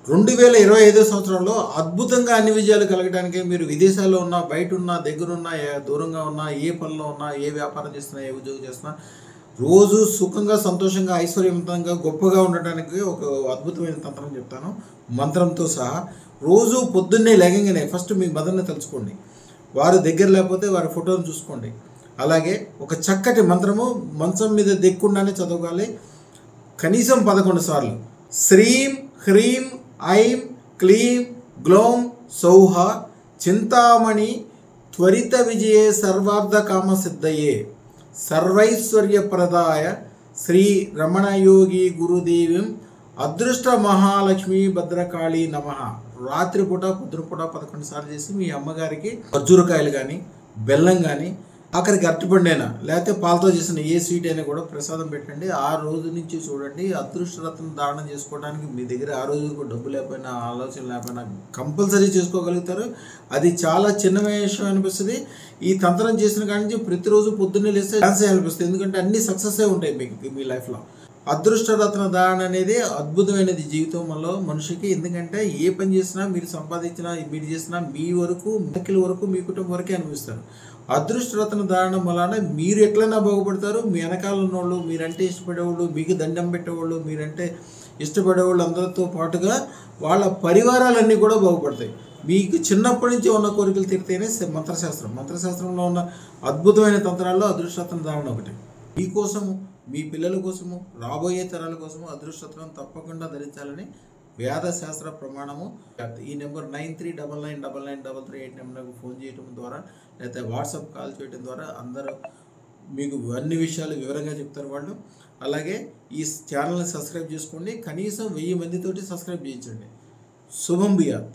2025 సంవత్సరంలో అద్భుతంగా అన్ని విజయాలు కలగడానికి మీరు విదేశాల్లో ఉన్నా, బయట ఉన్నా, దగ్గరున్నా, దూరంగా ఉన్నా, ఏ పనిలో ఉన్నా, ఏ వ్యాపారం చేస్తున్నా, ఏ ఉద్యోగం చేస్తున్నా రోజు సుఖంగా, సంతోషంగా, ఐశ్వర్యవంతంగా, గొప్పగా ఉండటానికి ఒక అద్భుతమైన తంత్రం చెప్తాను. మంత్రంతో సహా రోజు పొద్దున్నే లేగంగానే ఫస్ట్ మీ మదర్ని తలుచుకోండి. వారు దగ్గర లేకపోతే వారి ఫోటోను చూసుకోండి. అలాగే ఒక చక్కటి మంత్రము మంచం మీద దిక్కుండానే చదవాలి. కనీసం 11 సార్లు. శ్రీం హ్రీం ఐం క్లీం గ్లౌం సౌహ చింతామణి త్వరిత విజయే సర్వార్థ కామ సిద్ధయే సర్వైశ్వర్యప్రదాయ శ్రీ రమణయోగి గురుదేవిం అదృష్ట మహాలక్ష్మి భద్రకాళి నమః. రాత్రిపూట పొద్దునపూట 11 సార్లు చేసి మీ అమ్మగారికి ఖర్జూరకాయలు కానీ, బెల్లం కానీ, ఆఖరికి అరటిపండైనా లేకపోతే పాలతో చేసిన ఏ స్వీట్ అయినా కూడా ప్రసాదం పెట్టండి. ఆ రోజు నుంచి చూడండి, అదృష్టరత్నం ధారణ చేసుకోవడానికి మీ దగ్గర ఆ రోజు కూడా డబ్బు లేకపోయినా, ఆలోచన లేకపోయినా కంపల్సరీ చేసుకోగలుగుతారు. అది చాలా చిన్న విషయం అనిపిస్తుంది. ఈ తంత్రం చేసిన కాడి నుంచి ప్రతిరోజు పొద్దున్నే లేస్తే డాన్స్ అనిపిస్తుంది. ఎందుకంటే అన్ని సక్సెస్ ఉంటాయి మీకు మీ లైఫ్లో. అదృష్టరత్న ధారణ అనేది అద్భుతమైనది జీవితంలో మనిషికి. ఎందుకంటే ఏ పని చేసినా, మీరు సంపాదించినా, మీరు చేసినా మీ వరకు, మిగిలిన వరకు మీ కుటుంబం వరకే అనిపిస్తారు. అదృష్టరత్న ధారణ వలన మీరు ఎట్లైనా బాగుపడతారు. మీ వెనకాల ఉన్నవాళ్ళు, మీరంటే ఇష్టపడేవాళ్ళు, మీకు దండం పెట్టేవాళ్ళు, మీరంటే ఇష్టపడేవాళ్ళు అందరితో పాటుగా వాళ్ళ పరివారాలన్నీ కూడా బాగుపడతాయి. మీకు చిన్నప్పటి నుంచి ఉన్న కోరికలు తీరితేనే మంత్రశాస్త్రంలో ఉన్న అద్భుతమైన తంత్రాల్లో అదృష్టరత్న ధారణ ఒకటి. మీకోసము, మీ పిల్లల కోసము, రాబోయే తరాల కోసము అదృష్టరత్నం తప్పకుండా ధరించాలని వేద శాస్త్ర ప్రమాణము. ఈ నెంబర్ 93999933 నెంబర్కు ఫోన్ చేయడం ద్వారా లేకపోతే వాట్సాప్ కాల్ చేయడం ద్వారా అందరూ మీకు అన్ని విషయాలు వివరంగా చెప్తారు వాళ్ళు. అలాగే ఈ ఛానల్ని సబ్స్క్రైబ్ చేసుకోండి. కనీసం 1000 మందితోటి సబ్స్క్రైబ్ చేయించండి. శుభం బియాత్.